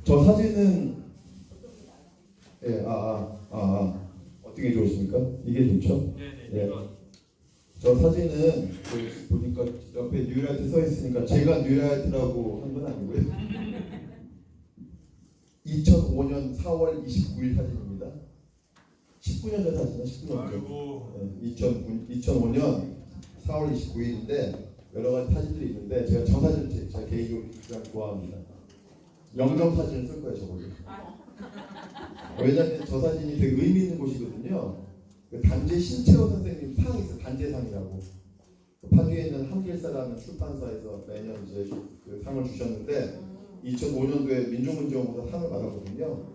저 사진은 예, 어떻게 좋으십니까? 이게 좋죠? 네네. 예. 이거 저 사진은 보니까 옆에 뉴라이트 써 있으니까 제가 뉴라이트라고 한 건 아니고요. 2005년 4월 29일 사진입니다. 19년 전 사진이요, 19년 전. 아이고. 2005년 4월 29일인데 여러 가지 사진들이 있는데 제가 저 사진을 제가 개인적으로 가장 좋아합니다. 영정 사진을 쓸 거예요, 저걸로. 왜냐하면 저 사진이 되게 의미 있는 곳이거든요. 그 단재 신채호 선생님 상이 있어요. 단재상이라고. 그 파주에 있는 한길사라는 출판사에서 매년 이제 그 상을 주셨는데 2005년도에 민족문제원보다 상을 받았거든요.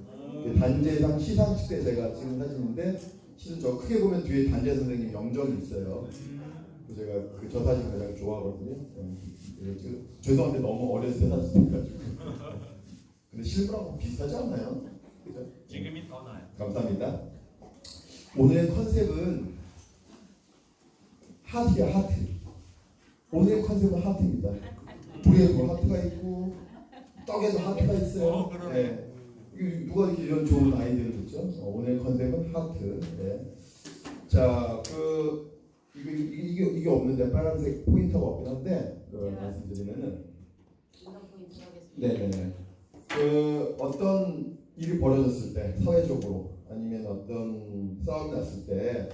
그 단재상 시상식 때 제가 찍은 사진인데 실은 저 크게 보면 뒤에 단재 선생님 영정이 있어요. 그래서 제가 저 사진 가장 좋아하거든요. 지금 죄송한데 너무 어렸을 때 사진이가지고. 근데 실물하고 비슷하지 않나요? 그죠? 지금이 더 나아요. 감사합니다. 오늘의 컨셉은 하트야, 하트. 오늘의 컨셉은 하트입니다. 불에도 하트가 있고 떡에도 하트가 있어요. 그러네. 네. 누가 이렇게 이런 좋은 아이디어를 줬죠? 오늘의 컨셉은 하트. 네. 자, 이게 없는데 빨간색 포인터가 없긴 한데 말씀드리면은 네네네. 어떤 일이 벌어졌을 때 사회적으로 아니면 어떤 싸움이 났을 때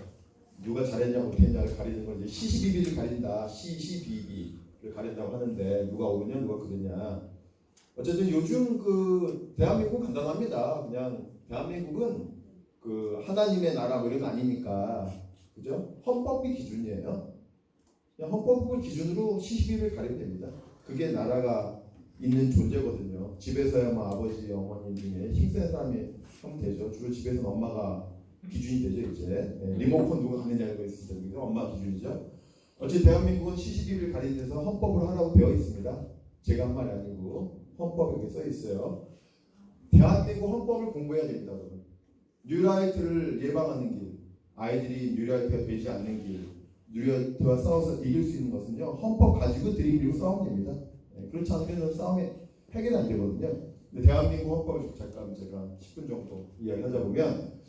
누가 잘했냐 못했냐를 가리는 걸 이제 시시비비를 가린다. 시시비비를 가린다고 하는데 누가 옳으냐 누가 그르냐. 어쨌든 요즘 대한민국은 간단합니다. 그냥 대한민국은 하나님의 나라 뭐 이런 거 아니니까 그죠? 헌법이 기준이에요. 그냥 헌법을 기준으로 시시비비를 가리면 됩니다. 그게 나라가 있는 존재거든요. 집에서야 뭐 아버지, 어머니 중에 힘센 사람이 하면 되죠. 주로 집에서는 엄마가 기준이 되죠. 이제 리모컨 누가 가느냐 이거 있을 때 엄마 기준이죠. 어쨌든 대한민국은 시시비비를 가리면서 헌법을 하라고 되어 있습니다. 제가 한 말이 아니고 헌법에 이렇게 써 있어요. 대한민국 헌법을 공부해야 됩니다. 여러분. 뉴라이트를 예방하는 길, 아이들이 뉴라이트가 되지 않는 길, 뉴라이트와 싸워서 이길 수 있는 것은요. 헌법 가지고 들이밀고 싸우면 됩니다. 그렇지 않으면 싸움이 해결이 안 되거든요. 근데 대한민국 헌법을 잠깐 제가 10분 정도 이야기하자 보면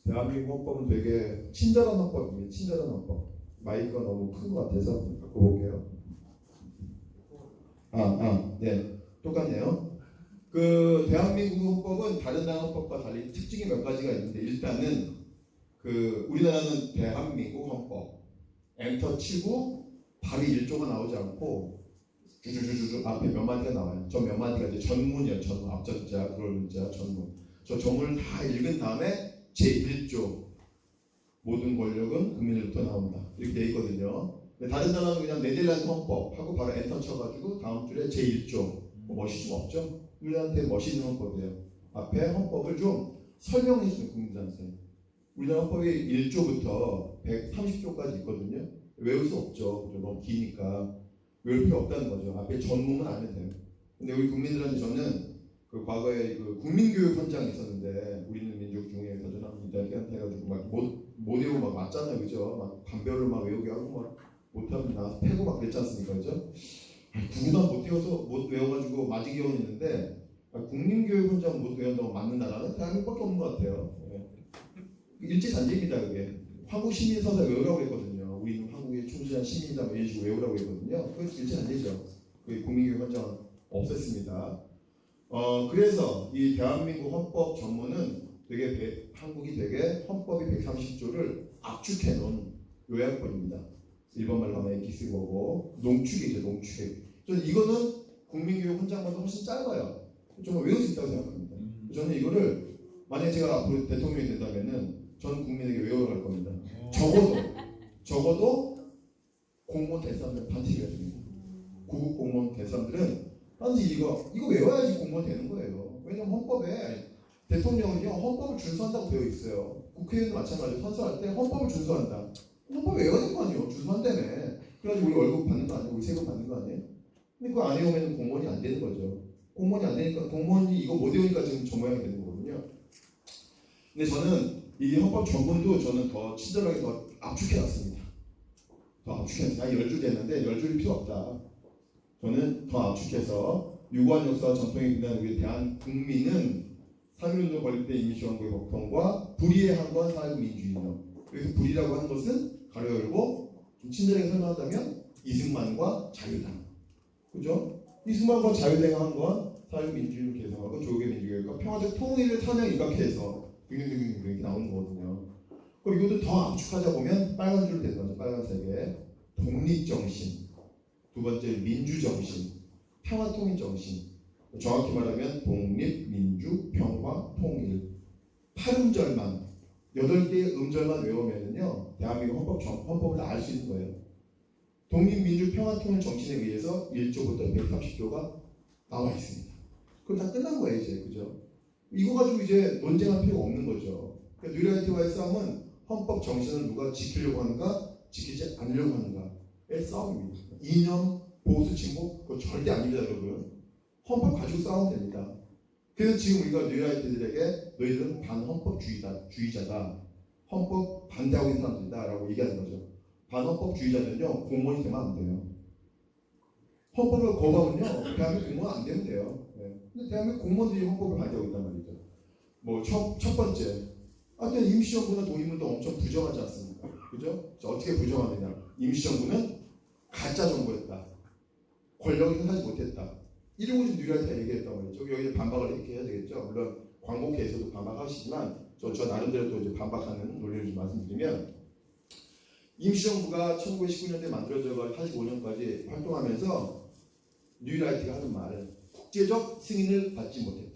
대한민국 헌법은 되게 친절한 헌법입니다. 친절한 헌법. 마이크가 너무 큰 것 같아서 바꿔볼게요. 네, 똑같네요. 대한민국 헌법은 다른 나라 헌법과 달리 특징이 몇 가지가 있는데 일단은 우리나라는 대한민국 헌법 엔터 치고 바로 1조가 나오지 않고 주주주주 앞에 몇 마디가 나와요. 저 몇 마디가 이제 전문이에요. 전문 앞전자, 그럴문자, 전문. 저 전문을 다 읽은 다음에 제1조 모든 권력은 국민으로부터 나온다. 이렇게 돼 있거든요. 근데 다른 나라는 그냥 네덜란드 헌법 하고 바로 엔터 쳐가지고 다음 줄에 제1조 멋이 좀 없죠. 우리한테 멋있는 헌법이에요. 앞에 헌법을 좀 설명해 주는 국민들한테. 우리나라 헌법이 1조부터 130조까지 있거든요. 외울 수 없죠. 너무 기니까. 외울 필요 없다는 거죠. 앞에 전문만 알면 돼요. 근데 우리 국민들한테 저는 과거에 국민교육 현장이 있었는데 우리는 민족 중에 도전합니다 이렇게 해가지고 못 외우고 막 맞잖아요. 그죠? 막 반별을 막 외우게 하고 막 못하면 나와서 패고 막 그랬지 않습니까? 그죠? 누구나 못 외워가지고 맞은 경우는 있는데 국민교육 현장 못 외운다고 맞는 나라는 대한민국밖에 없는 것 같아요. 일제잔재입니다. 그게. 한국 시민서사 외우라고 했거든요. 우리는 한국의 충실한 시민이다 뭐 이런 식으로 외우라고 했거든요. 그건 일제잔재죠. 국민교육 현장은 없앴습니다. 그래서 이 대한민국 헌법 전문은 한국이 되게 헌법이 130조를 압축해 놓은 요약본입니다. 일본 말로 하면 엑기스버고 농축이죠. 농축. 저는 이거는 국민교육 현장보다 훨씬 짧아요. 정말 외울 수 있다고 생각합니다. 저는 이거를 만약에 제가 앞으로 대통령이 된다면은 전 국민에게 외우러 갈 겁니다. 적어도 공무원 대사들은 반드시 외워야 됩니다. 고급 공무원 대사들은 반드시 이거 외워야지 공무원 되는 거예요. 왜냐면 헌법에 대통령은요 헌법을 준수한다고 되어 있어요. 국회의원도 마찬가지로 선서할 때 헌법을 준수한다. 헌법 외워야 되는 거 아니에요. 준수한다며. 그래가지고 우리 월급 받는 거 아니에요? 우리 세금 받는 거 아니에요? 근데 그거 안 외우면 공무원이 안 되는 거죠. 공무원이 안 되니까 공무원이 이거 못 외우니까 지금 저 모양이 되는 거거든요. 근데 저는 이 헌법 전문도 저는 더 친절하게 더 압축해놨습니다. 더 압축해놨어요. 10줄 됐는데 10줄이 필요 없다. 저는 더 압축해서 유구한 역사와 전통에 빛나는 우리 대한 국민은 3.1운동 벌릴 때 임시정부의 법통과 불의에 한 건 사회민주이며 그래서 불의라고 하는 것은 가로 열고 좀 친절하게 설명한다면 이승만과 자유당 그죠? 이승만과 자유당이 한 건 사회민주주의를 개성하고 조국의 민주교육과 평화적 통일을 사명 입각해서 등등등등 이렇게 나오는 거거든요. 그럼 이것도 더 압축하자 보면 빨간 줄로 되는 거죠. 빨간색에 독립정신, 두 번째 민주정신, 평화통일정신. 정확히 말하면 독립, 민주, 평화, 통일. 8음절만 8개의 음절만 외우면은요 대한민국 헌법을 다 알 수 있는 거예요. 독립, 민주, 평화, 통일 정신에 의해서 1조부터 130조가 나와 있습니다. 그럼 다 끝난 거예요 이제 그죠? 이거 가지고 이제 논쟁할 필요가 없는 거죠. 그러니까 뉴라이트와의 싸움은 헌법 정신을 누가 지키려고 하는가, 지키지 않으려고 하는가의 싸움입니다. 이념, 보수, 진보 그거 절대 아닙니다 여러분. 헌법 가지고 싸우면 됩니다. 그래서 지금 우리가 뉴라이트들에게 너희들은 반헌법주의자다. 헌법 반대하고 있는 사람들이다 라고 얘기하는 거죠. 반헌법주의자는요 공무원이 되면 안 돼요. 헌법을 거부하면요 대한민국 공무원 안 되면 돼요. 네. 근데 대한민국 공무원들이 헌법을 반대하고 있단 말이죠. 뭐 첫 번째 하여튼 임시정부나 독립운동 엄청 부정하지 않습니까? 그죠? 어떻게 부정하느냐. 임시정부는 가짜 정부였다. 권력을 행사하지 못했다. 이러고 지금 뉴라이트가 얘기했단 말이죠. 여기 반박을 이렇게 해야 되겠죠. 물론 광복회에서도 반박하시지만 저 나름대로 또 이제 반박하는 논리를 좀 말씀드리면 임시정부가 1919년에 만들어져 85년까지 활동하면서 뉴라이트가 하는 말은 국제적 승인을 받지 못했다.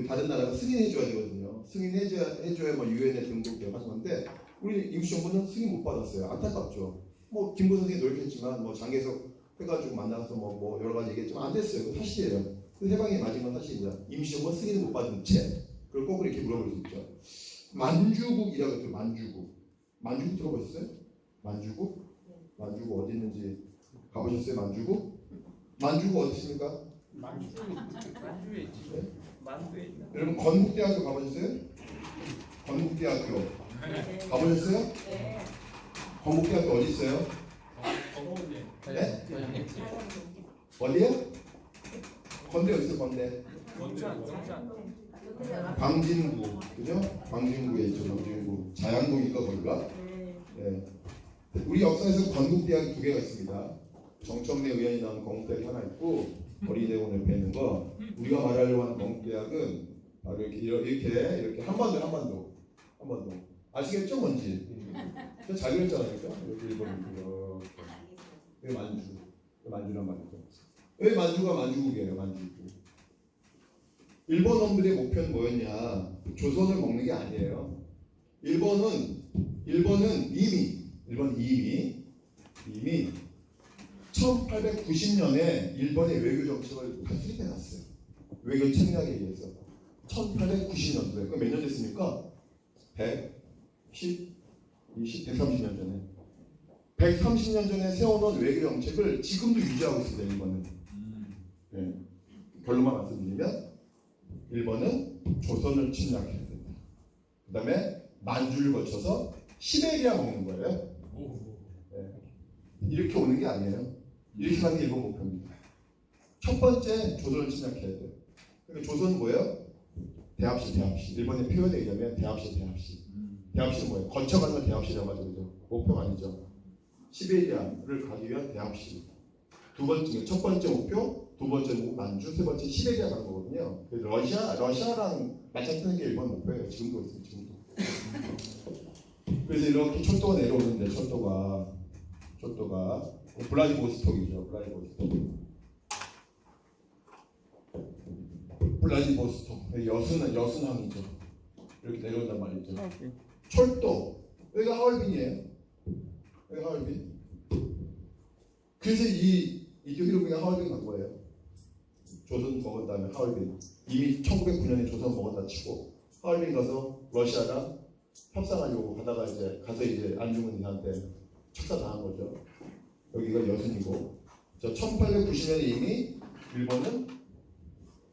다른 나라가 승인해줘야 되거든요. 승인해줘야 뭐 유엔에 등록되고 하는 건데 우리 임시정부는 승인 못 받았어요. 안타깝죠. 뭐 김구 선생이 노력했지만 뭐 장개석 해가지고 만나서 뭐 여러 가지 얘기했지만 안 됐어요. 그거 사실이에요. 그 해방이 맞은 건 사실입니다. 임시정부가 승인을 못 받은 채 그걸 꼭 이렇게 물어볼 수 있죠. 만주국이라고 했죠. 만주국 들어보셨어요? 만주국 어디 있는지 가보셨어요? 만주국 어디 있습니까? 만주에 있지. 네? 만주에 있나? 여러분 건국대학교 가보셨어요? 건국대학교 가보셨어요? 네. 건국대학교 어디 있어요? 건국대. 네? 어디요? 건대 어디 있어요? 건대 원산. 광진구 그죠? 광진구에 있죠. 광진구 자양동인가 거기가? 네. 우리 역사에서 건국대학이 2개가 있습니다. 정청래 의원이 나온 건국대학이 하나 있고 어린이대공원 옆에 있는 거 우리가 말하려고 하는 건국대학은 바로 이렇게 한반도 아시겠죠 뭔지? 저 잘 그렸잖아요. 이렇게 일본 이렇게 만주란 말이죠. 왜 만주가 만주국이에요? 만주국. 일본 놈들의 목표는 뭐였냐? 조선을 먹는 게 아니에요. 일본은 이미 1890년에 일본의 외교 정책을 다 수립해놨어요. 외교 책략에 의해서 1890년도에 그 몇 년 됐습니까? 130년 전에 130년 전에 세워놓은 외교 정책을 지금도 유지하고 있습니다. 일본은. 네. 결론만 말씀드리면 일본은 조선을 침략해야 된다. 그 다음에 만주를 거쳐서 시베리아 먹는 거예요. 네. 이렇게 오는 게 아니에요. 이렇게 가는 게 일본 목표입니다. 첫 번째 조선을 침략해야 돼요. 그러니까 조선은 뭐예요? 대합실. 일본의 표현에 의하면 대합실은 뭐예요? 거쳐가는 걸 대합실이라고 하죠. 그죠? 목표가 아니죠. 시베리아를 가기 위한 대합실. 첫 번째 목표, 두 번째 목표 만주, 세 번째 시베리아 가는 거거든요. 러시아랑 맞짱뜨는 게 일본 목표예요. 지금도 있어요. 지금도. 그래서 이렇게 초도가 내려오는데 초도가 블라디보스톡이죠. 블라디보스톡 여순항이죠. 이렇게 내려온단 말이죠. 철도 여기가 하얼빈이에요. 그래서 이 히로부미가 하얼빈 간 거예요. 조선 먹은 다음에 하얼빈 이미 1909년에 조선 먹었다 치고 하얼빈 가서 러시아랑 협상하려고 가서 이제 안중근한테 척사당한 거죠. 여기가 여순이고 1890년에 이미 일본은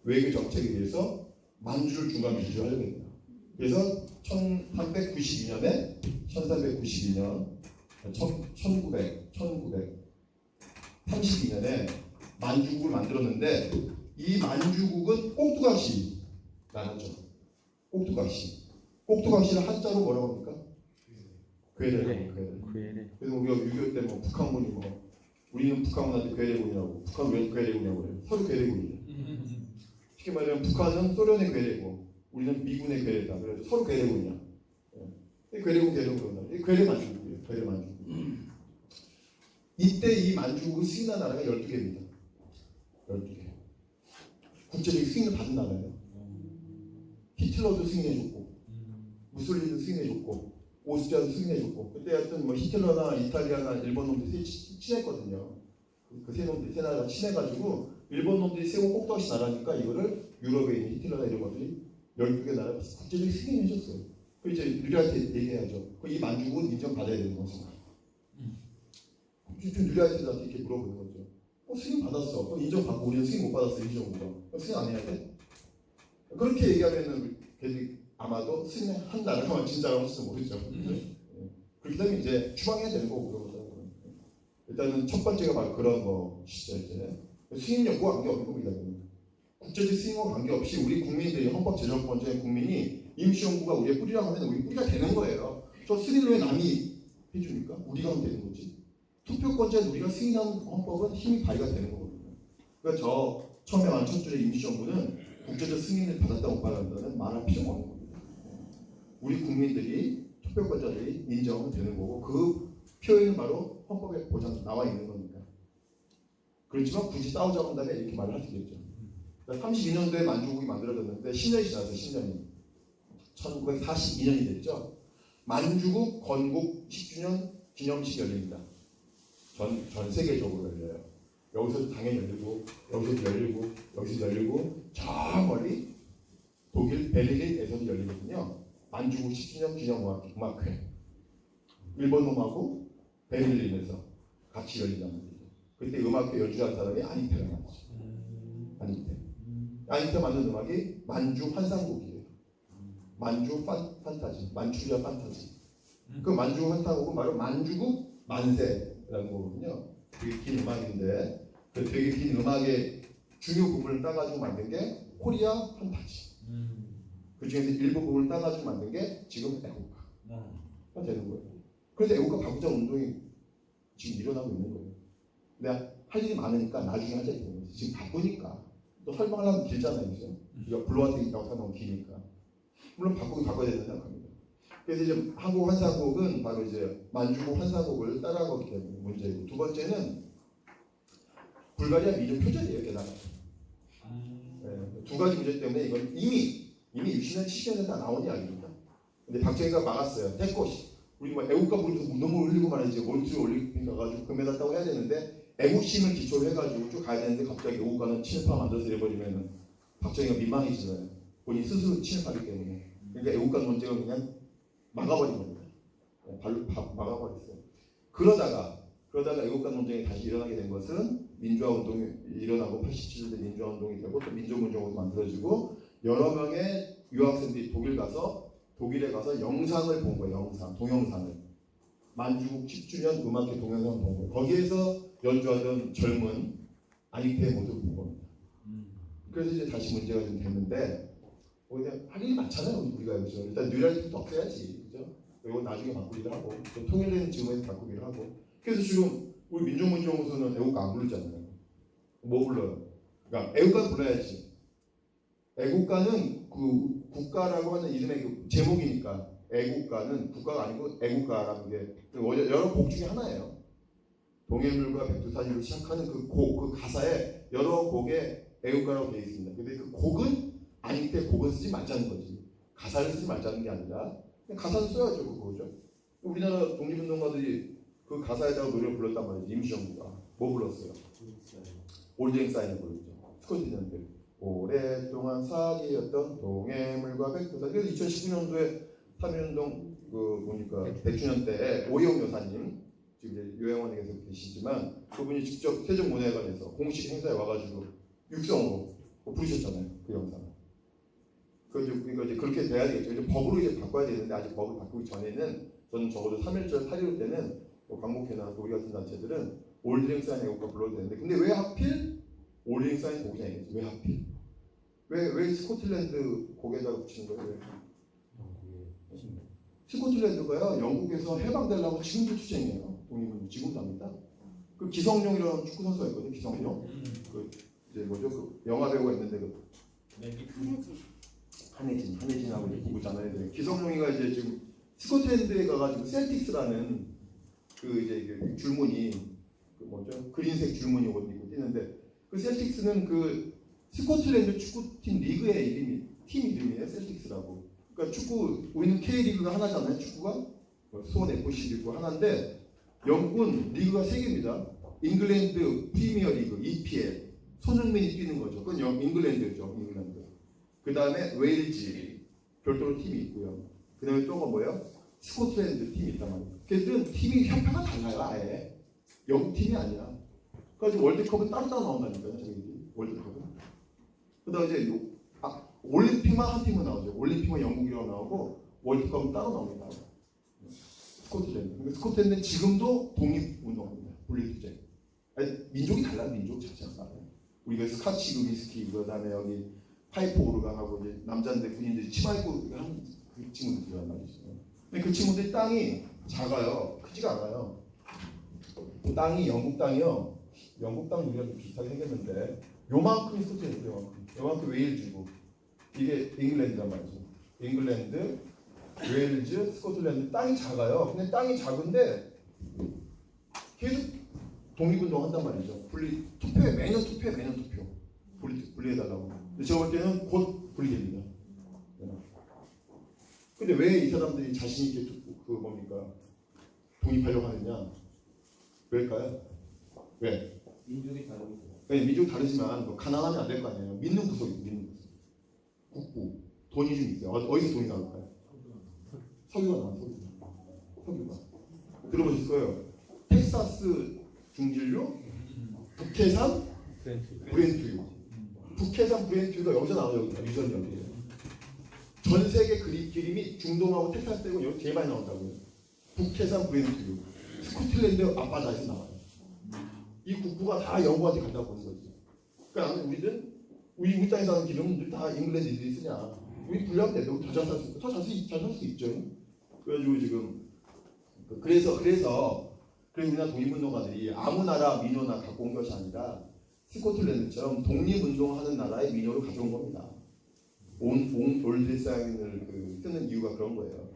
외교 정책에 의해서 만주를 중간 지주하려고 했다. 그래서 1932년에 만주국을 만들었는데 이 만주국은 꼭두각시 나눴죠. 꼭두각시. 꼭두각시를 한자로 뭐라고 합니까? 괴뢰. 구애래. 그래서 우리가 6.25 때 뭐 북한군이 뭐 우리는 북한군한테 괴뢰군이라고 북한 왜 괴뢰군이라고 그래요? 서로 괴뢰군이에요. 쉽게 말하면 북한은 소련의 괴뢰고 우리는 미군의 괴뢰다. 그래서 서로 괴뢰군이야. 예. 괴뢰군 그런다. 이 괴뢰 만주국이에요. 괴뢰 만주국. 이때 이 만주국을 승인한 나라가 12개입니다. 12개. 국제적 승인을 받은 나라예요. 히틀러도 승인해줬고 무솔리니도 승인해줬고 오스트리아도 승인해줬고 그때 하여튼 뭐 히틀러나 이탈리아나 일본 놈들이 친했거든요. 그 세 놈들이 세 나라가 친해가지고 일본 놈들이 세운 꼭두각시 나라니까 이거를 유럽에 있는 히틀러나 이런 것들이 12개 나라가 국제적으로 승인해줬어요. 그 이제 누리한테 얘기해야죠. 이 만주국은 인정받아야 되는 것인가? 좀 누리한테 이렇게 물어보는 거죠. 승인 받았어. 그럼 인정받고 우리는 승인 못 받았어. 인정으로. 그럼 승인 안 해야 돼? 그렇게 얘기하면은 걔들이 아마도 승인한 나라가 진짜라고 할지도 모르죠. 그렇게 되면 이제 추방해야 되는 거고 그러거든요. 일단은 첫 번째가 바로 그런 것이죠. 이제 승인 여부와 관계없는 겁니다. 국제적 승인과 관계없이 우리 국민들이 헌법제정권자의 국민이 임시정부가 우리의 뿌리라고 하면 우리 뿌리가 되는 거예요. 저 승인을 왜 남이 해줍니까? 우리가 하면 되는 거지. 투표권자에 우리가 승인한 헌법은 힘이 발휘가 되는 거거든요. 그러니까 저 처음에 말한 첫 줄의 임시정부는 국제적 승인을 받았다 못 받았다는 말할 필요가 없는 겁니다. 우리 국민들이 투표권자들이 인정하면 되는 거고 그 표현은 바로 헌법에 보장 나와 있는 거니까. 그렇지만 굳이 싸우자고 한다면 이렇게 말을 할 수 있겠죠. 32년도에 만주국이 만들어졌는데 10년이 지났어요. 10년이. 1942년이 됐죠. 만주국 건국 10주년 기념식 열립니다. 전 세계적으로 열려요. 여기서도 당연히 열리고 여기서도 열리고 여기서도 열리고 저 멀리 독일 베를린에서도 열리거든요. 만주국 10주년 기념음악회. 일본 놈하고 베를린에서 같이 열린다는 거죠. 그때 음악회 연주한 사람이 아니테가 나왔죠. 아니테 만든 음악이 만주 환상곡이에요. 만주 판타지, 만추리아 판타지. 그 만주 환상곡은 바로 만주국 만세라는 거거든요. 되게 긴 음악인데 그 되게 긴 음악의 중요 부분을 따가지고 만든 게 코리아 판타지. 그 중에서 일부 부분을 따가지고 만든 게 지금 애국가가 되는 거예요. 그래서 애국가 바꾸자 운동이 지금 일어나고 있는 거예요. 근데 할 일이 많으니까 나중에 하자 이거예요. 지금 바쁘니까 또 설명하려면 길잖아요, 그죠? 우리가 블루한테 있다고 설명 기니까 물론 바꿔야 된다고 생각합니다. 그래서 이제 한국 환상곡은 바로 이제 만주국 환상곡을 따라가기 때문에 문제고 두 번째는 불가리아 민족 표절이에요, 게다가. 네, 두 가지 문제 때문에 이건 이미 60년, 70년에 다 나온 이야기입니다. 근데 박정희가 막았어요. 됐고, 우리 뭐 애국가 부르면서 눈물 흘리고 말이지, 몰트를 올림픽 가가지고 금메달 따고 해야 되는데, 애국심을 기초로 해가지고 쭉 가야 되는데, 갑자기 애국가는 친일파 만들어서 이래버리면 박정희가 민망해지잖아요. 본인 스스로 친일파기 때문에. 그러니까 애국가 논쟁을 그냥 막아버린 겁니다. 발로 막아버렸어요. 그러다가 애국가 논쟁이 다시 일어나게 된 것은 민주화 운동이 일어나고 87년대 민주화 운동이 되고 또 민족운동으로 만들어지고 여러 명의 유학생들이 독일에 가서 영상을 본 거예요. 동영상을. 만주국 10주년 음악회 동영상을 본 거예요. 거기에서 연주하던 젊은 아니테의 모습을 본 겁니다. 그래서 이제 다시 문제가 좀 됐는데 그냥 할 일이 많잖아요. 우리가 그죠. 일단 뉴럴티부터 없애야지. 그죠? 그리고 나중에 바꾸기도 하고 또 통일된 즈음에 바꾸기도 하고 그래서 지금 우리 민족문제연구소는 애국가 안 부르잖아요. 뭐 불러요? 그러니까 애국가 불러야지. 애국가는 그 국가라고 하는 이름의 그 제목이니까 애국가는 국가가 아니고 애국가라는 게 여러 곡 중에 하나예요. 동해물과 백두산으로 시작하는 그 가사에 여러 곡에 애국가라고 되어 있습니다. 근데 그 곡은 아닐 때 곡은 쓰지 말자는 거지. 가사를 쓰지 말자는 게 아니라 가사는 써야죠. 그거죠. 우리나라 독립운동가들이 그 가사에다가 노래를 불렀단 말이죠. 임시정부가. 뭐 불렀어요? 올드랭사인을 불렀죠. 스코틀랜드. 오랫동안 사기였던 동해물과 백두산. 그래서 2019년도에 3.1운동 보니까 100주년 때 오영 여사님 지금 이제 요양원에 계속 계시지만 그분이 직접 세종문화회관에서 공식 행사에 와가지고 육성으로 부르셨잖아요. 그 영상을. 그러니까 이제 그렇게 돼야 되겠죠. 이제 법으로 이제 바꿔야 되는데 아직 법을 바꾸기 전에는 저는 적어도 3.1절 8.15 때는 광복회나 우리 같은 단체들은 올드랭사인 애국가 불러도 되는데 근데 왜 하필 올링 사인 고기장이겠지. 왜 하필? 왜 스코틀랜드 고개에다가 붙이는 거예요? 왜? 스코틀랜드가요, 영국에서 해방되려고 지금도 투쟁해요. 독립은 지금도 합니다. 그 기성용이라는 축구 선수가 있거든요. 기성용. 그 이제 뭐죠? 그 영화 배우가 있는데 그 한혜진하고 이제 부부잖아요. 네. 기성용이가 이제 지금 스코틀랜드에 가가지고 셀틱스라는 그 이제 그 줄무늬 그 뭐죠? 그린색 줄무늬 옷 입고 뛰는데 그 셀틱스는 그 스코틀랜드 축구팀 리그의 팀 이름이에요. 셀틱스라고. 그러니까 축구 우리는 K리그가 하나잖아요. 축구가 수원 FC 리그 하나인데 영국은 리그가 세 개입니다. 잉글랜드 프리미어 리그 EPL 손흥민이 뛰는 거죠. 그건 잉글랜드죠. 잉글랜드. 그 다음에 웨일즈 별도로 팀이 있고요. 그 다음에 또가 뭐예요? 스코틀랜드 팀이 있단 말이에요. 걔들은 팀이 형태가 달라요. 아예 영국 팀이 아니야. 그래서 월드컵은 따로따로 나온다니까요. 저희들이 월드컵은. 그 다음에 이제 올림픽만 한 팀은 나오죠. 올림픽은 영국이라고 나오고 월드컵은 따로 나옵니다. 스코틀랜드. 스코틀랜드는 지금도 독립운동합니다. 분리투쟁. 민족이 달라요. 민족 자체가. 우리가 스카치 위스키, 그다음에 여기 파이프 오르간하고 이제 남자인데 군인들이 치마 입고 하는 그 친구들이란 말이죠. 근데 그 친구들이 땅이 작아요. 크지가 않아요. 땅이 영국 땅이요. 영국 땅 우리가 좀 비슷하게 생겼는데 요만큼 스코틀랜드 요만큼 웨일즈고 이게 잉글랜드란 말이죠. 잉글랜드, 웨일즈, 스코틀랜드 땅이 작아요. 근데 땅이 작은데 계속 독립운동 한단 말이죠. 매년 투표. 분리해달라고. 근데 제가 볼 때는 곧 분리됩니다. 근데 왜 이 사람들이 자신있게 독립하려고 하느냐? 왜일까요? 왜? 민족이 다르고. 네, 민족이 다르지만 뭐 가난하면 안 될 거 아니에요. 믿는 구석이 믿는 구석. 국부. 돈이 좀 있어요. 어디서 돈이 나올까요? 석유가 나와요. 석유가. 들어보실 거예요. 텍사스 중진료, 북해산 브렌트유. 북해산 브렌트유가 여기서 나와요. 유전력이에요. 전 세계 기름이 중동하고 텍사스 빼고 여기 제일 많이 나온다고요. 북해산 브렌트유. 스코틀랜드 앞바다에서 나와요. 이 국부가 다 영국한테 갖다 보는 거지. 그러니까 우리 땅에 사는 기름은 다 잉글랜드들이 쓰냐. 우리 분리하면 돼. 더 잘 살 수 있고 더 잘 살 수 있죠. 그래가지고 지금 그래서 우리나라 독립운동가들이 아무 나라 민요나 갖고 온 것이 아니라 스코틀랜드처럼 독립운동하는 나라의 민요를 가져온 겁니다. 올드사인을 쓰는 이유가 그런 거예요.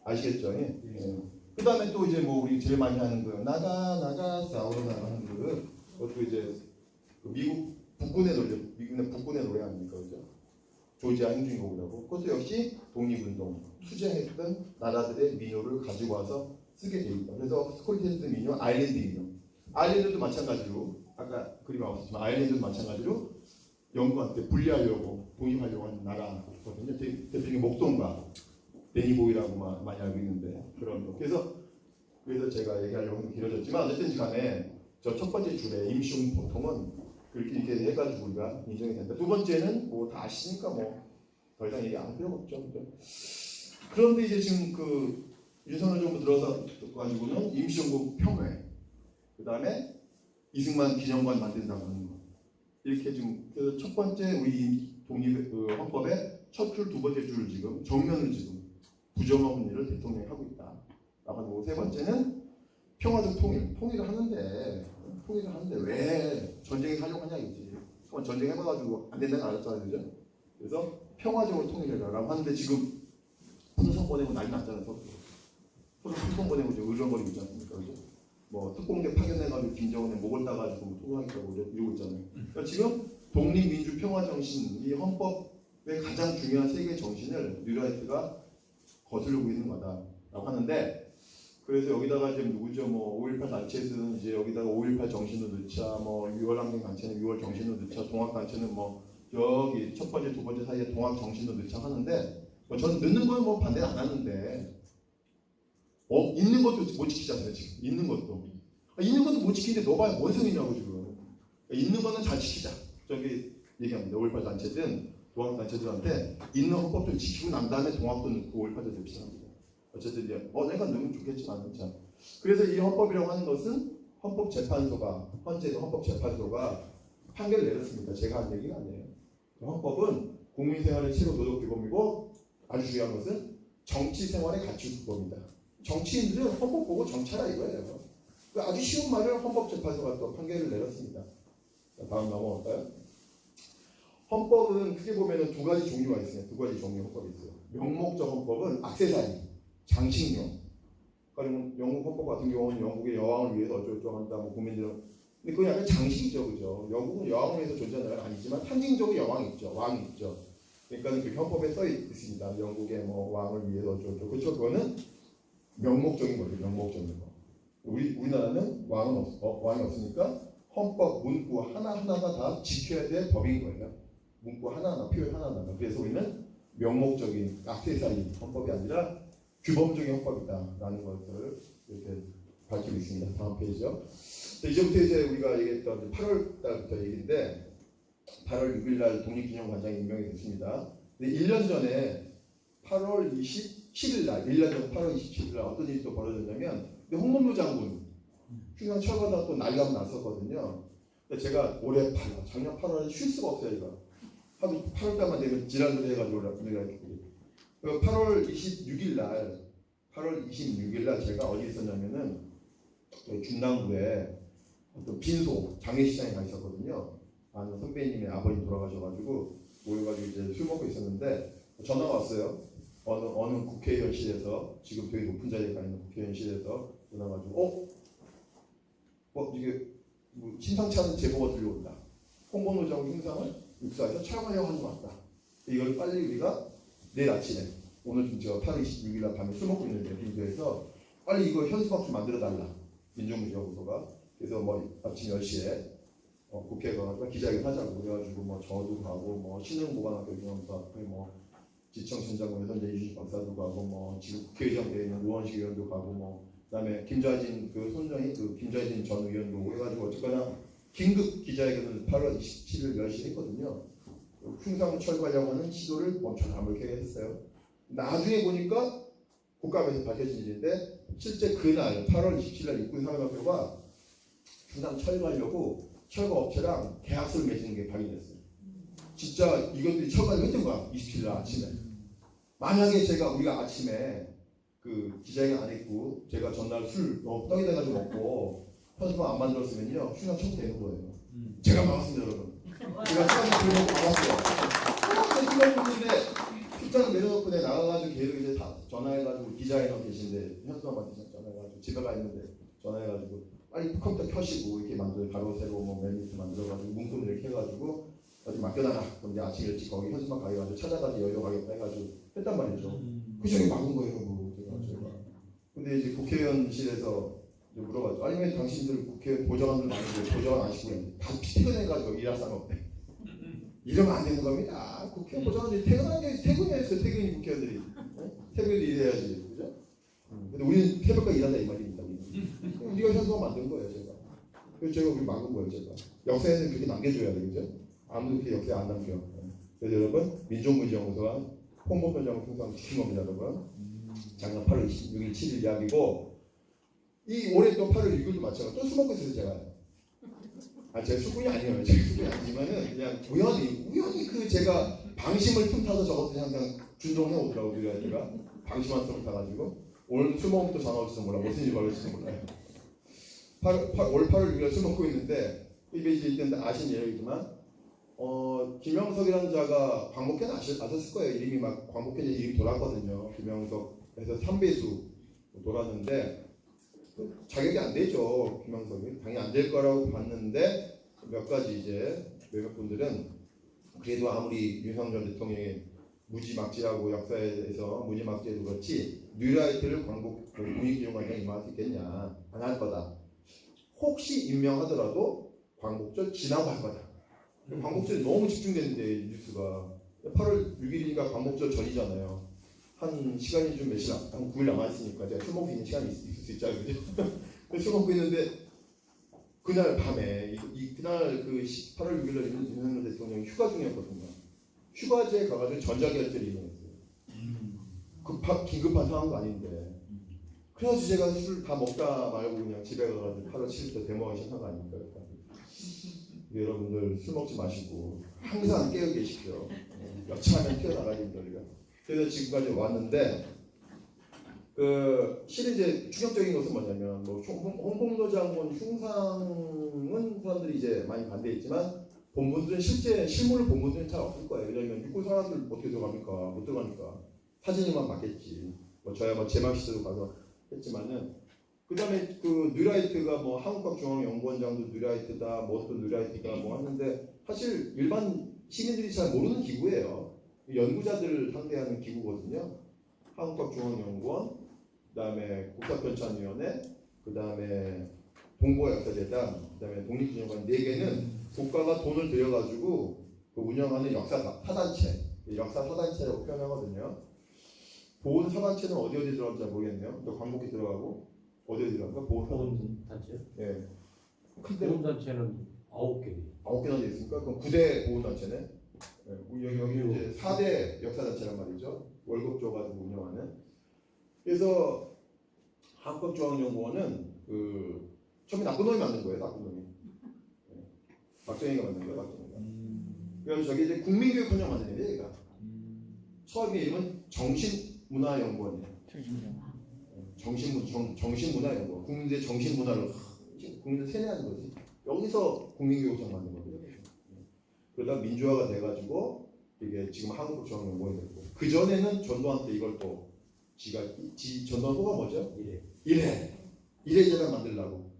아시겠죠? 예. 그 다음에 또 이제 뭐 우리 제일 많이 하는 거예요. 나가 싸우러 나가는 그것도 이제 미국 미국의 북군의 노래 아닙니까? 그죠? 조지아 행진곡이라고. 그것도 역시 독립운동, 투쟁했던 나라들의 민요를 가지고 와서 쓰게 됩니다. 그래서 스코틀랜드 민요, 아일랜드 민요. 아일랜드도 마찬가지로 아까 그림 나왔지만 아일랜드도 마찬가지로 영국한테 분리하려고 독립하려고 하는 나라거든요. 대표적인 목동과 데니보이라고 많이 알고 있는데 그런 거. 그래서 제가 얘기하려고 좀 길어졌지만 어쨌든 간에 저 첫 번째 줄에 임시용 보통은 이렇게 해가지고 우리가 인정이 된다. 두 번째는 뭐 다 아시니까 뭐 더 이상 얘기 안 할 필요가 없죠. 그런데 이제 지금 윤석열 정부 들어서 가지고는 임시정부 폄훼, 그 다음에 이승만 기념관 만든다고 하는 거. 이렇게 지금 그래서 첫 번째 우리 독립 헌법의 첫 줄, 두 번째 줄을 지금 정면을 지금 부정하는 일을 대통령이 하고 있다. 라고 하고 세 번째는 평화적 통일을 하는데 왜 전쟁에 하려고 하냐 이거지. 전쟁 해봐가지고 안 된다는 거 알았잖아요, 그죠? 그래서 평화적으로 통일해라라고 하는데 지금 풍선 보내고 난리 났잖아요. 서로 풍선 보내고 이제 의전거리고 있지 않습니까, 그죠? 뭐 특공대 파견해가지고 김정은의 목을 따가지고 통화하겠다고 이러고 있잖아요. 그러니까 지금 독립민주평화정신, 이 헌법의 가장 중요한 세 개의 정신을 뉴라이트가 거스르고 있는 거다라고 하는데. 그래서 여기다가 지금 누구죠? 뭐 5.18 단체에서는 이제 여기다가 5.18 정신을 넣자, 뭐 6월 항쟁 단체는 6월 정신을 넣자, 동학 단체는 뭐 여기 첫 번째, 두 번째 사이에 동학 정신을 넣자 하는데, 뭐 저는 넣는 건 뭐 반대는 안 하는데, 있는 것도 못 지키잖아요 지금. 있는 것도 못 지키는데 넣어봐야 뭔 소리냐고 지금. 있는 거는 잘 지키자. 저기 얘기합니다. 5.18 단체든 동학 단체들한테 있는 헌법도 지키고 난 다음에 동학도 넣고 5.18도 냅시다. 어쨌든 이제 내가 넣으면 좋겠지만 자. 그래서 이 헌법이라고 하는 것은 헌법재판소가 헌재의 헌법재판소가 판결을 내렸습니다. 제가 한 얘기가 아니에요. 헌법은 국민생활의 최고 도덕 규범이고 아주 중요한 것은 정치생활의 가치 규범입니다. 정치인들은 헌법 보고 정치하라 이거예요. 아주 쉬운 말을 헌법재판소가 또 판결을 내렸습니다. 자, 다음 넘어갈까요? 헌법은 크게 보면 두 가지 종류가 있어요. 두 가지 종류의 헌법이 있어요. 명목적 헌법은 액세서리, 장식용. 그러면 영국 헌법 같은 경우는 영국의 여왕을 위해서 어쩌고저쩌고 한다. 뭐 국민들은 근데 그건 약간 장식이죠, 그죠? 영국은 여왕을 위해서 존재하는 나라가 아니지만 상징적으로 여왕이 있죠, 왕이 있죠. 그러니까 그 헌법에 써 있습니다. 영국의 뭐 왕을 위해서 어쩌고저쩌고. 그렇죠? 그거는 명목적인 거죠, 명목적인 거. 우리나라는 왕이 없으니까 헌법 문구 하나하나가 다 지켜야 될 법인 거예요. 문구 하나하나, 표현 하나하나. 그래서 우리는 명목적인 액세서리 헌법이 아니라 규범적인 헌법이다라는 것을 이렇게 밝히고 있습니다. 다음 페이지요. 이제부터 이제 우리가 얘기했던 8월 달부터 얘기인데 8월 6일 날 독립기념관장이 임명이 됐습니다. 근데 1년 전에 8월 27일 날, 1년 전 8월 27일 날 어떤 일이 또 벌어졌냐면 홍범도 장군 흉상 철거하다 또 난리가 났었거든요. 근데 제가 올해 작년 8월에 쉴 수가 없어요. 이거 하도 8월 달만 되면 질환을 해가지고 내가 이렇게 8월 26일 날 제가 어디 있었냐면은 중랑구에 어떤 빈소 장례식장에 가 있었거든요. 아는 선배님의 아버님 돌아가셔가지고 모여가지고 이제 술 먹고 있었는데 전화가 왔어요. 어느 국회의원실에서 지금 되게 높은 자리에 가 있는 국회의원실에서 전화가 가지고 이게 뭐 심상치 않은 제보가 들려온다. 홍범도 장군 흉상을 육사에서 철거하려고 하는 것 같다. 이걸 빨리 우리가 내일 아침에 오늘 지금 제가 8월 26일 날 밤에 술 먹고 있는데 빈소에서 빨리 이거 현수막 좀 만들어 달라. 민정부지원부서가. 그래서 뭐 아침 10시에 국회에 가가지고 기자회견 하자고 그래가지고 뭐 저도 가고 뭐 신흥보관학교 교원도 앞에 뭐 지청천장군에서 이제 이준식 박사도 가고 뭐 지금 국회의장 되어 있는 우원식 의원도 가고 뭐 그다음에 김좌진 그 손정희 그 김좌진 전 의원도 오고 해가지고 어쨌거나 긴급 기자회견을 8월 27일 10시에 했거든요. 흉상 철거하려고 하는 시도를 멈춰 담을게 했어요. 나중에 보니까 국감에서 밝혀진 일인데 실제 그날 8월 27일 날 육군사관학교가 흉상 철거하려고 철거업체랑 계약서를 맺는 게 발견됐어요. 진짜 이것들이 철거를 했던 거야. 27일 날 아침에. 만약에 우리가 아침에 그 기자회견 안 했고 제가 전날 술 너무 떡이 돼가지고 먹고 현수막 안 만들었으면요 흉상 철거되는 거예요. 제가 막았습니다 여러분. 제가 시간을 들고 막았어요. 시간을 보는데 출장을 내려놓고 내가 나가가지고 걔를 이제 다 전화해가지고 기자회견 계신데 현수막 만드셔서 전화해가지고 집에 가 있는데 전화해가지고 빨리 컴퓨터 켜시고 이렇게 만들어 가로 세로 뭐 맨 밑에 만들어가지고 문구를 이렇게 해가지고 어디 맡겨놔라. 그럼 이제 아침 일찍 거기 현수막 가가지고 찾아가지고 여의도 가겠다 해가지고 했단 말이죠. 그 저기 막은 거예요. 제가. 근데 이제 국회의원실에서 이제 물어봤죠. 아니 왜 당신들 국회의원 보좌관들 많은데 보좌관 안 시키고 있는데 다 퇴근해가지고 일할 사람 없대. 이러면 안 되는 겁니다. 국회의원 보좌관들이 퇴근했어요. 퇴근이 국회의원들이. 새벽에도 일해야지. 그죠? 근데 우리는 새벽까지 일한다 이 말입니다. 우리가 현수막 만든 거예요. 제가. 그래서 제가 우리 막은 거예요. 제가. 역사에는 그렇게 남겨줘야 되겠죠? 아무도 그렇게 역사에 안 남겨. 그래서 여러분 민족문제연구소가 홍범도 장군 흉상 지킨 겁니다. 여러분. 작년 8월 26일 7일 이야기고 이 올해 또 8월 6일도 마찬가지로 또 술 먹고 있어요. 제가 술꾼이 아니에요. 제가 술꾼이 아니지만은 그냥 우연히 그 제가 방심을 틈타서 저것도 항상 준동해 오더라고요. 제가 방심한 틈을 타가지고 오늘 술 먹으면 또 전화 올지도 몰라. 무슨 일이 벌어질지도 몰라요. 올 8월 6일 술 먹고 있는데 이게 이제 이때 아신 얘기지만 김영석이라는 자가 광복회는 아셨을 거예요. 이름이 막 광복회 이름이 돌았거든요. 김영석에서 3배수 돌았는데 자격이 안 되죠. 김영석이 당연히 안 될 거라고 봤는데 몇 가지 이제 몇몇 분들은 그래도 아무리 윤석열 대통령이 무지막지하고 역사에서 무지막지해도 그렇지 뉴라이트를 광복 국립기념관장에 임할 수 있겠냐. 안 할 거다. 혹시 임명하더라도 광복절 지나고 할 거다. 광복절에 너무 집중되는데 뉴스가 8월 6일이니까 광복절 전이잖아요. 한 시간이 좀 며칠 한 9일 남았으니까 제가 술 먹고 있는 시간이 있을 수 있잖아요. 그죠? 술 먹고 있는데 그날 밤에 그날 그 8월 6일 날 윤석열 대통령이 휴가 중이었거든요. 휴가지에 가가지고 전자결제를 이용했어요. 긴급한 상황도 아닌데. 그래가지고 제가 술 다 먹다 말고 그냥 집에 가가지고 8월 7일부터 데모하기 시작한 거 아닙니까? 여러분들 술 먹지 마시고 항상 깨어 계십시오. 여차하면 튀어나가야 됩니다 우리가. 그래서 지금까지 왔는데 실은 이제 충격적인 것은 뭐냐면 뭐 홍범도 장군 흉상은 사람들이 이제 많이 반대했지만 본분들은 실제 실물을 본 분들은 잘 없을 거예요. 왜냐하면 육군 사람들 어떻게 들어갑니까? 못 들어가니까 사진으로만 봤겠지. 뭐 저야 뭐 제막 시대도 가서 했지만은 그다음에 그 뉴라이트가 뭐 한국과학중앙연구원장도 뉴라이트다, 뭐 또 뉴라이트다 뭐 하는데 사실 일반 시민들이 잘 모르는 기구예요. 연구자들 상대하는 기구거든요. 한국과학중앙연구원, 그다음에 국가편찬위원회, 그다음에 동부역사재단, 그다음에 독립기념관 4개는 국가가 돈을 들여가지고 그 운영하는 역사 사단체, 역사 사단체라고 표현하거든요. 보훈 사단체는 어디 들어갈지 잘 모르겠네요. 또 광복이 들어가고 어디 들어갈까? 보훈 단체? 예. 근데 보훈 단체는 9개. 9개나 돼 있으니까 그럼 9대 보훈 단체네. 예. 여기 이제 4대 역사 단체란 말이죠. 월급 줘가지고 운영하는. 그래서 한국중앙연구원은 처음에 나쁜 놈이 만든 거예요. 나쁜 놈이. 예. 박정희가 만든 거예요. 박정희가. 그래서 저기 이제 국민교육헌장 만든 애예요. 얘가. 처음에 이름은 정신문화연구원이에요. 정신문화연구원. 국민들의 정신문화를 국민들 세뇌하는 거지. 여기서 국민교육청 만든 거거든요. 그러다 민주화가 돼가지고 이게 지금 한국중앙연구원이 됐고 그 전에는 전두환 때 이걸 또 전두환 호가 뭐죠? 이래재단 만들려고.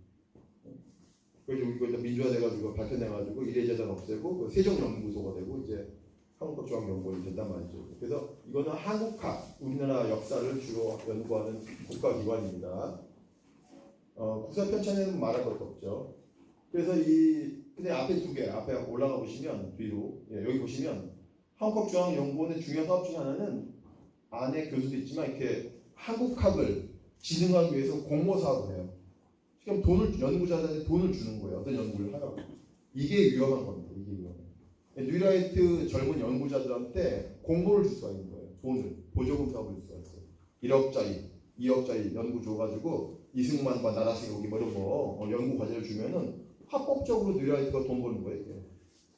그래서 이거 민주화 돼가지고 밝혀내가지고 이래재단 없애고 그 세종연구소가 되고 이제 한국중앙연구원이 된단 말이죠. 그래서 이거는 한국학, 우리나라 역사를 주로 연구하는 국가기관입니다. 국사편찬에는 말할 것도 없죠. 그래서 근데 앞에 2개, 앞에 올라가 보시면 뒤로 여기 보시면 한국중앙연구원의 중요한 사업 중에 하나는 안에 교수도 있지만 이렇게 한국학을 진흥하기 위해서 공모 사업을 해요. 그럼 연구자들한테 돈을 주는 거예요. 어떤 연구를 하라고. 이게 위험한 겁니다. 이게 위험해요. 뉴라이트 젊은 연구자들한테 공모를 줄 수가 있는 거예요. 돈을 보조금 사업을 줄 수가 있어요. 1억짜리, 2억짜리 연구 줘가지고 이승만과 나라스 여기 뭐 이런 거 연구 과제를 주면은 합법적으로 뉴라이트가 돈 버는 거예요. 이게.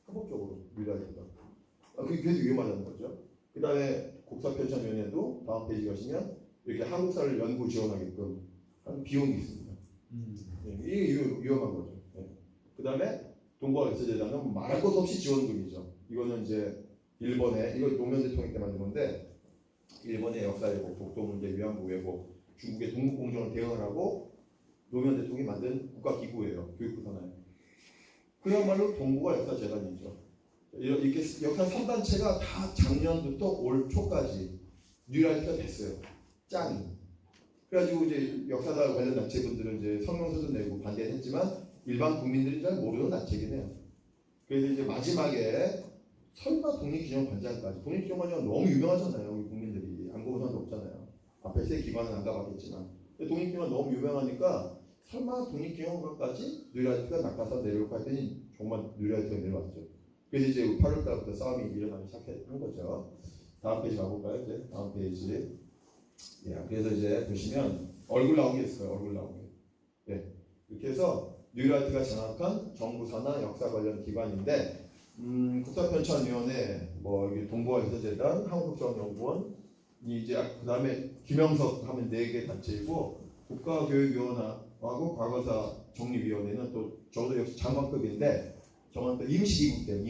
합법적으로 뉴라이트가. 그게 굉장히 위험하다는 거죠. 그 다음에 국사편찬위원회도 다음 페이지 가시면 이렇게 한국사를 연구 지원하게끔 하는 비용이 있습니다. 이게 위험한 거죠. 그 다음에 동부역사재단은 말할 것 없이 지원금이죠. 이거는 이제 일본의 이거 노무현 대통령 때 만든 건데 일본의 역사 왜곡, 독도문제, 위안부 왜곡, 중국의 동국공정을 대응하라고 노무현 대통령이 만든 국가기구예요. 교육부 산하에. 그야말로 동부가 역사재단이죠. 이렇게 역사 3단체가 다 작년부터 올 초까지 뉴라이트가 됐어요. 짱이. 그래가지고 이제 역사사 관련 단체분들은 이제 성명서도 내고 반대했지만 일반 국민들이 잘 모르는 단체긴 해요. 그래서 이제 마지막에 설마 독립기념관장까지. 독립기념관장은 너무 유명하잖아요. 우리 국민들이. 안 가본 사람도 없잖아요. 앞에 3 기관은 안 가봤겠지만. 독립기념관 너무 유명하니까 설마 독립기념관까지 뉴라이트가 낙하산 내려올까 했더니 정말 뉴라이트가 내려왔죠. 그래서 이제 8월달부터 싸움이 일어나기 시작한 거죠. 다음 페이지 가볼까요? 이제 다음 페이지. 그래서 이제 보시면 얼굴 나오게 했어요. 얼굴 나오게. 이렇게 해서 뉴라이트가 장악한 정부 산하 역사 관련 기관인데 국사편찬위원회, 뭐 여기 동부역사재단, 한국국정연구원, 이제 그 다음에 김영석 하면 4개 단체이고 국가교육위원회하고 과거사 정리위원회는 또 저도 역시 장관급인데 저는 또 임시기구예요.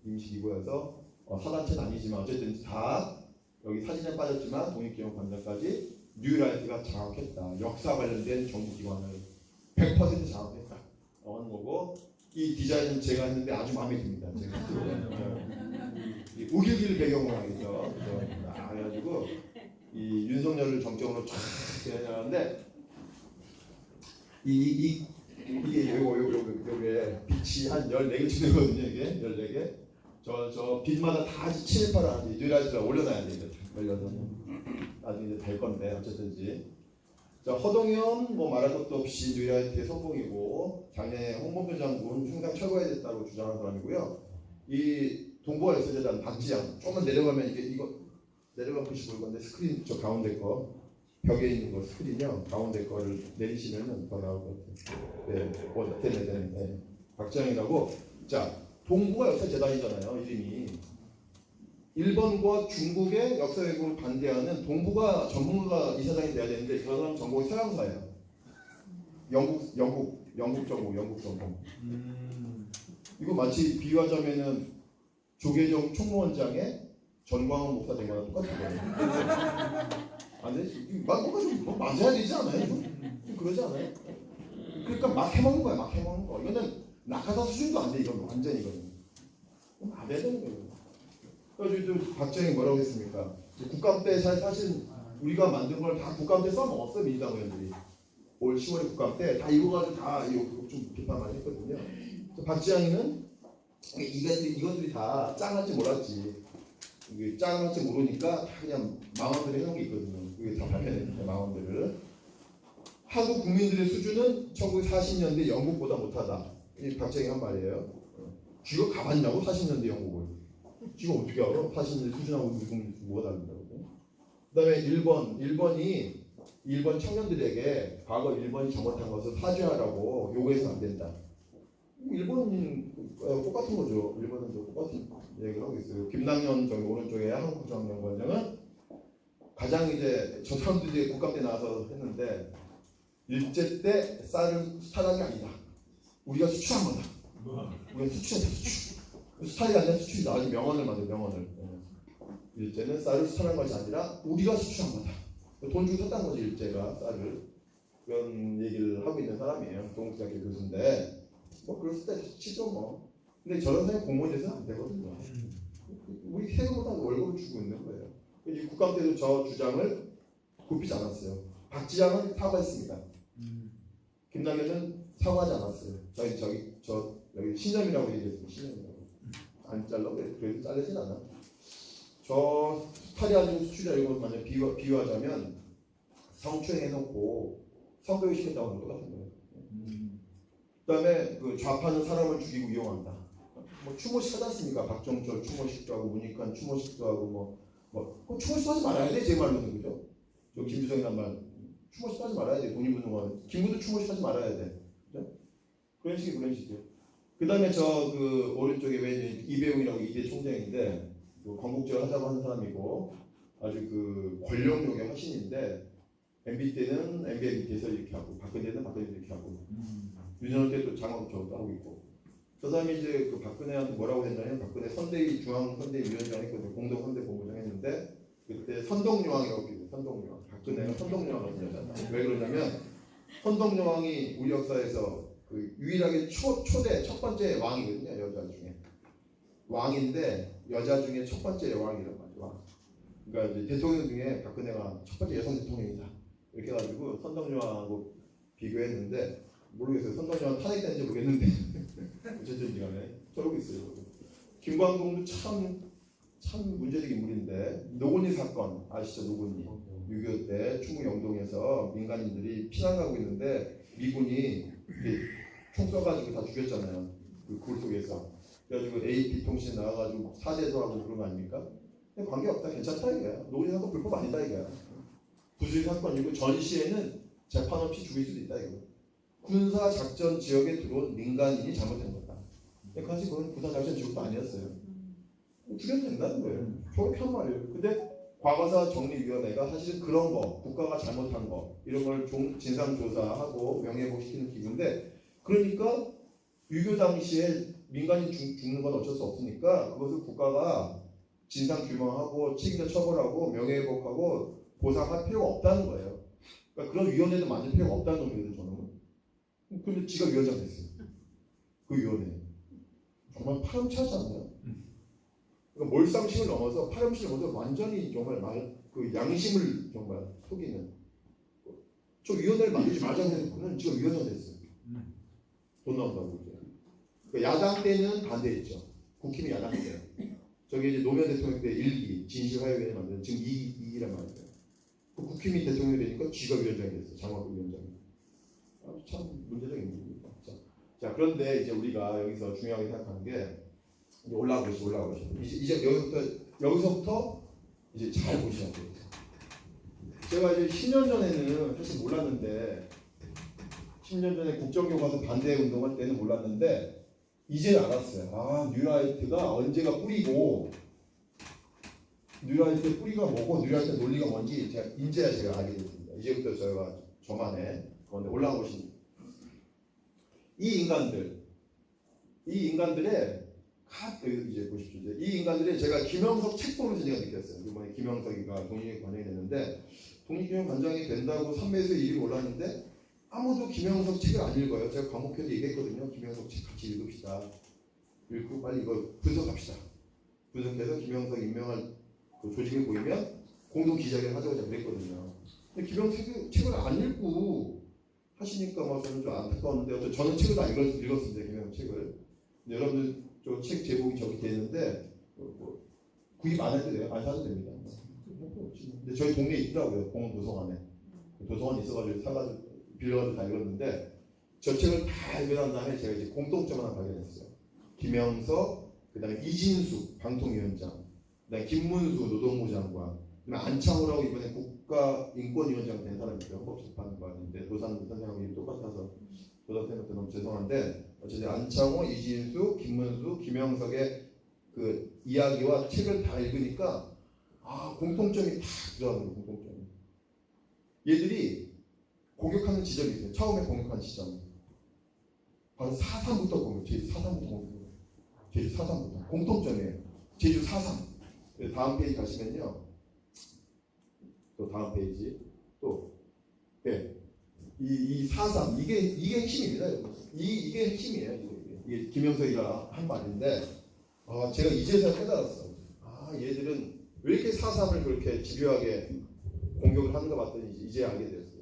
임시기구여서 사단체는 아니지만 어쨌든 다 여기 사진에 빠졌지만 독립기념관장까지 뉴라이트가 장악했다. 역사 관련된 정부기관을 100% 장악했다. 하는 거고 이 디자인은 제가 했는데 아주 마음에 듭니다. 제가 이 우길기를 배경으로 하겠죠. 그래가지고 이 윤석열을 정적으로 쫙 해놨는데 이게 요게 빛이 한 14개쯤 되거든요. 이게 14개. 저 빛마다 다 칠해파라 뉴라이트가 올려놔야 돼요. 올려서 나중에 이제 될 건데 어쨌든지. 자, 허동현 뭐 말할 것도 없이 뉴라이트의 선봉이고 작년에 홍범도 장군 흉상 철거해야 됐다고 주장한 사람이고요. 이 동부역사재단 박지양 조금만 내려가면 이거 내려가면 보시 보일 건데 스크린 저 가운데 거 벽에 있는 거 스크린이요. 가운데 거를 내리시면은 더 나올 것 같아요. 네. 박지영이라고. 자, 동부가 역사 재단이잖아요. 이름이. 일본과 중국의 역사 왜곡을 반대하는 동부가 전문가가 이사장이 돼야 되는데 저 사람 전공이 서양사예요. 영국 전공. 이거 마치 비유하자면은 조계종 총무원장의 전광훈 목사 된 거랑 똑같은 거예요. 안 되지? 뭔가 좀 맞아야 되지 않아요? 좀 그러지 않아요? 그러니까 막 해먹는 거야, 막 해먹는 거. 이거는 낙하산 수준도 안 돼, 이건 완전히 이거는. 안 해야 되는 거예요. 그래서 박정희 뭐라고 했습니까? 국감 때 사실 우리가 만든 걸 다 국감 때 써먹었어, 민주당 의원들이. 올 10월에 국감 때 다 이거 가지고 다 이거 좀 비판 많이 했거든요. 박지영이는 이것들이 다 짱할지 몰랐지. 이게 짱할지 모르니까 다 그냥 망언들을 해놓은 게 있거든요. 그게 다 발표됐는데 망언들을. 한국 국민들의 수준은 1940년대 영국보다 못하다. 이게 박정희 한 말이에요. 쥐가 가봤냐고 40년대 영국을. 쥐가 어떻게 알아? 40년대 수준하고 우리 국민 뭐가 다른다고. 그 다음에 일본이 일본 청년들에게 과거 일본이 잘못한 것을 사죄하라고 요구해서는 안 된다. 일본은 똑같은 거죠. 일본은 똑같은 얘기를 하고 있어요. 김남년 저기 오른쪽에 한국국정연구원장은 가장 이제 저 사람들이 국감 때 나와서 했는데 일제 때 쌀을 수탈한 게 아니다. 우리가 수출한 거다. 우리가 수출했다. 수출. 수탈이 아니라 수출이다. 아주 명언을 만들어 명언을. 일제는 쌀을 수탈한 것이 아니라 우리가 수출한 거다. 돈 주고 샀다는 거죠. 일제가 쌀을. 그런 얘기를 하고 있는 사람이에요. 동국대학교 교수인데 뭐 그랬을 때 치죠 뭐. 근데 저런 사람이 공무원이 돼서는 안 되거든요. 우리 세금보다 월급을 주고 있는 거예요. 이 국감 때도 저 주장을 굽히지 않았어요. 박지장은 사과했습니다. 김남현은 사과하지 않았어요. 여기 신념이라고 얘기했어요. 신념이라고. 안 잘라 그래도 잘리진 않아. 저 스타리아즘 수출이라 이거 만약 비유하자면 성추행해놓고 성교육 시킨다고 하는 것 똑같은 거예요. 그다음에 그 좌파는 사람을 죽이고 이용한다. 뭐 추모식 하지 않습니까? 박정철 추모식도 하고 문익환 추모식도 하고 뭐 추모식 하지 말아야 돼. 제 말로는 그죠? 저 김주성이란 말 추모식 하지 말아야 돼. 독립운동가 김구도 추모식 하지 말아야 돼. 그죠? 그런 식이에요. 그다음에 저 그 오른쪽에 왜 이배용이라고 이대 총장인데 그 건국절 하자고 하는 사람이고 아주 그 권력욕의 화신인데 MB 때는 MB에서 이렇게 하고 박근혜 때는 박근혜 이렇게 하고 윤석열 때도 장관 저것도 하고 있고 저 사람이 이제 그 박근혜한테 뭐라고 했냐면 박근혜 선대위 중앙 선대위 위원장 했거든요. 공동 선대 본부장 했는데 그때 선동여왕이라고 불려요. 선동여왕. 박근혜가 선동여왕을 불렸잖아요. 왜 그러냐면 선동여왕이 우리 역사에서 그 유일하게 초대 첫 번째 왕이거든요. 여자 중에 왕인데 여자 중에 첫 번째 왕이란 말이에요. 왕. 그러니까 이제 대통령 중에 박근혜가 첫 번째 여성 대통령이다. 이렇게 해가지고 선동여왕하고 비교했는데 모르겠어요. 선동여왕 탄핵됐는지 모르겠는데 어쨌든 간에 저러고 있어요. 김광동도 참 문제적 인물인데 노건희 사건 아시죠? 노건희 6.25 때 충북 영동에서 민간인들이 피난 가고 있는데 미군이 총 쏴가지고 다 죽였잖아요. 그 굴 속에서. 그래가지고 AP통신 나와가지고 사죄도 하고 그런 거 아닙니까? 근데 관계없다. 괜찮다 이거야. 노건희 사건 불법 아니다 이거야. 부수의 사건이고 전시에는 재판 없이 죽일 수도 있다 이거. 군사 작전 지역에 들어온 민간인이 잘못된 거다. 사실 그건 군사 작전 지역도 아니었어요. 죽여도 된다는 거예요. 저렇게 한 말이에요. 근데 과거사 정리위원회가 사실은 그런 거, 국가가 잘못한 거 이런 걸 진상조사하고 명예회복시키는 기구인데 그러니까 유교 당시에 민간인 죽는 건 어쩔 수 없으니까 그것을 국가가 진상 규명하고 책임자 처벌하고 명예회복하고 보상할 필요가 없다는 거예요. 그러니까 그런 위원회도 만들 필요가 없다는 놈이거든요. 저는. 근데 지가 위원장 됐어요. 그 위원회. 정말 파렴치하지 않나요? 그러니까 몰상식을 넘어서 파렴치를 넘어서 완전히 정말 그 양심을 정말 속이는. 저 위원회를 만들지 말자는 해놓고는 지가 위원장 됐어요. 돈 나온다고 이제. 그러니까 야당 때는 반대했죠. 국힘이 야당 때요. 저게 이제 노무현 대통령 때 1기 진실화해위원회 만든 지금 2기란 말이에요. 그 국힘이 대통령이 되니까 쥐가 위원장이 됐어요. 장관급 위원장이. 참 문제적인 일입니다. 자, 그런데 이제 우리가 여기서 중요하게 생각하는 게 이제 올라가보시죠. 이제 여기서부터 이제 잘 보셔야 돼요. 제가 이제 10년 전에는 사실 몰랐는데 10년 전에 국정교과서 반대 운동할 때는 몰랐는데 이제 알았어요. 아, 뉴라이트가 언제가 뿌리고 뉴라이트 뿌리가 뭐고 뉴라이트 논리가 뭔지 제가 알게 됐습니다. 이제부터 저만의 그런데 올라가 보시면 이 인간들의 이제 보십시오. 이 인간들의 제가 김영석 책 보면서 제가 느꼈어요. 이번에 김영석이가 독립교육 관장이 됐는데 독립교육 관장이 된다고 선배에서 이름이 올랐는데 아무도 김영석 책을 안 읽어요. 제가 과목회도 얘기했거든요. 김영석 책 같이 읽읍시다. 읽고 빨리 이거 분석합시다. 분석해서 김영석 임명할 그 조직에 보이면 공동 기자회견 하자고 그랬거든요. 근데 김영석 책을 안 읽고 하시니까 막 저는 좀 안타까웠는데 저는 책을 다 읽었습니다. 김영석 책을. 근데 여러분들 저 책 제목이 저기 돼 있는데 뭐 구입 안 해도 돼요. 안 사도 됩니다. 근데 저희 동네에 있더라고요. 공원 도서관에. 도서관에 있어가지고 사가지고 빌려가지고 다 읽었는데 저 책을 다 읽고 난 다음에 제가 이제 공통점 하나 발견했어요. 김영석, 그다음에 이진숙 방통위원장, 그다음에 김문수 노동부 장관, 그다음에 안창호라고 이번에 국가인권위원장 된 사람이 있어요. 헌법재판관인데 도산 선생하고 이름 똑같아서 도산생한테 너무 죄송한데 어쨌든 안창호, 이진숙, 김문수, 김영석의 그 이야기와 책을 다 읽으니까 공통점이 다 들어가는 거예요. 공통점이. 얘들이 공격하는 지점이 있어요. 처음에 공격한 지점. 바로 4.3부터 공격. 제주 4.3부터 공격. 제주 4.3부터. 공통점이에요. 제주 4.3. 다음 페이지 가시면요. 또 다음 페이지. 또. 네. 이 4.3. 이게 핵심입니다. 이게 핵심이에요. 이게 김영석이가 한 말인데, 제가 이제서야 깨달았어요. 얘들은 왜 이렇게 4.3을 그렇게 집요하게 공격을 하는가 봤더니 이제 알게 됐어요.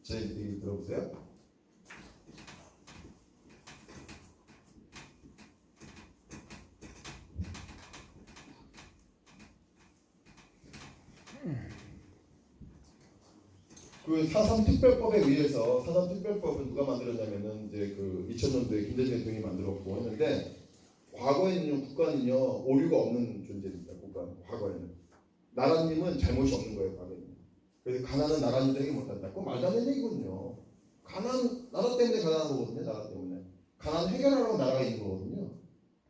제 얘기 들어보세요. 그 4.3 특별법에 의해서 4.3 특별법은 누가 만들었냐면은 이제 그 2000년도에 김대중 대통령이 만들었고 했는데 과거에는요 국가는요 오류가 없는 존재입니다. 과거에는 나라님은 잘못이 없는 거예요. 과거에는. 그래서 가난은 나라님도 해결 못한다. 그건 말도 안 되는 얘기거든요. 가난 나라 때문에 가난한 거거든요. 나라 때문에 가난 해결하라고 나라가 있는 거거든요.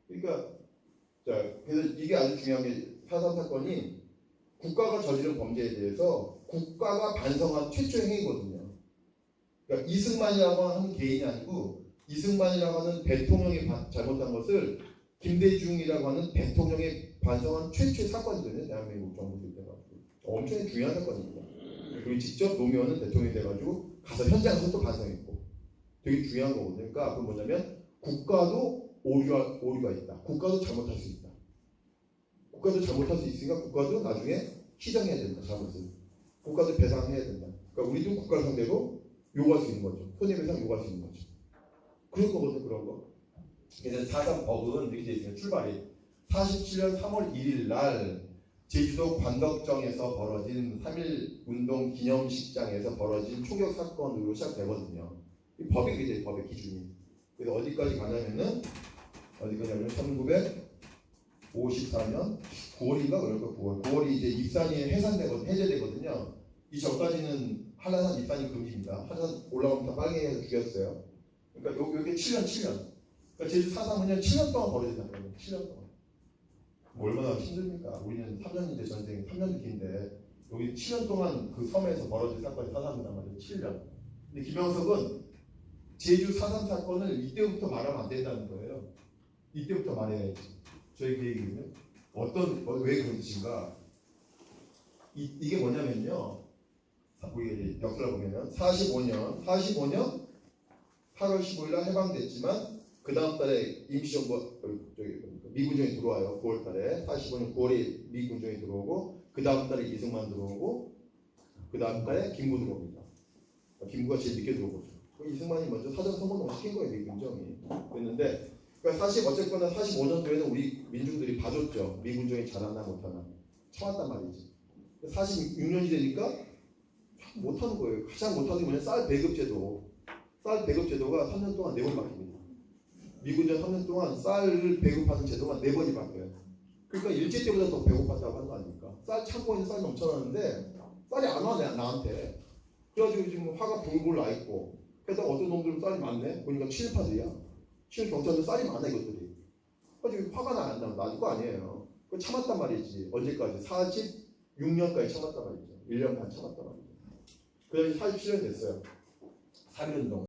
그러니까 그래서 이게 아주 중요한 게 4.3 사건이 국가가 저지른 범죄에 대해서 국가가 반성한 최초의 행위거든요. 그러니까 이승만이라고 하는 개인이 아니고 이승만이라고 하는 대통령이 잘못한 것을 김대중이라고 하는 대통령이 반성한 최초의 사건이거든요. 대한민국 정부 때가 엄청 중요한 사건입니다. 그리고 직접 노무현은 대통령이 돼가지고 가서 현장에서 또 반성했고 되게 중요한 거거든요. 그러니까 그건 뭐냐면 국가도 오류가 있다. 국가도 잘못할 수 있다. 국가도 잘못할 수 있으니까 국가도 나중에 시정해야 된다. 잘못을. 국가도 배상해야 된다. 그러니까 우리도 국가를 상대로 요구할 수 있는 거죠. 손해배상 요구할 수 있는 거죠. 그런 거거든요. 그런 거. 그래서 4.3 법은 이렇게 되어 있어요. 출발이 47년 3월 1일 날 제주도 관덕정에서 벌어진 3.1 운동 기념식장에서 벌어진 총격 사건으로 시작되거든요. 이 법이 그게 돼요. 법의 기준이. 그래서 어디까지 가냐면은 어디까지냐면 1954년 9월인가 그럴 거 9월이 이제 입산이 해제되거든요. 이 전까지는 한라산 입산이 금지입니다. 한라산 올라오면 다 빨갱이에서 죽였어요. 그러니까 요게 7년. 그러니까 제주 4.3은 7년 동안 벌어진다는 거예요. 7년 동안. 얼마나 힘듭니까? 우리는 3년인데 전쟁이 3년도 긴데 여기 7년 동안 그 섬에서 벌어진 사건이 4.3이란 말이에요. 7년. 근데 김영석은 제주 4.3 사건을 이때부터 말하면 안 된다는 거예요. 이때부터 말해야지. 저희 그 얘기는요. 왜 그런 뜻인가? 이게 뭐냐면요. 우리 역사를 보면은 45년 8월 15일 날 해방됐지만 그 다음 달에 임시정부 미군정이 들어와요. 9월 달에 45년 9월에 미군정이 들어오고 그 다음 달에 이승만 들어오고 그 다음 달에 김구 들어옵니다. 김구가 제일 늦게 들어오죠. 이승만이 먼저 사전 선거를 시킨 거예요. 미군정이. 그랬는데 그러니까 어쨌거나 45년도에는 우리 민중들이 봐줬죠. 미군정이 잘하나 못하나 참았단 말이지. 46년이 되니까 못하는 거예요. 가장 못하는 게 뭐냐? 쌀 배급제도. 쌀 배급제도가 3년 동안 4번 바뀝니다. 미군정 3년 동안 쌀을 배급하는 제도가 4번이 바뀌어요. 그러니까 일제 때보다 더 배고팠다고 하는 거 아닙니까? 쌀 창고에 쌀 넘쳐나는데 쌀이 안 와 나한테. 그래가지고 지금 화가 불불 나 있고. 게다가 어떤 놈들은 쌀이 많네. 보니까 친일파들이야. 지금 경찰도 쌀이 많아 이것들이. 아직 화가 안 나면 놔둘 거 아니에요. 그 참았단 말이지. 언제까지? 46년까지 참았단 말이죠. 1년 반 참았단 말이죠. 그다음에 47년 됐어요. 3.1운동.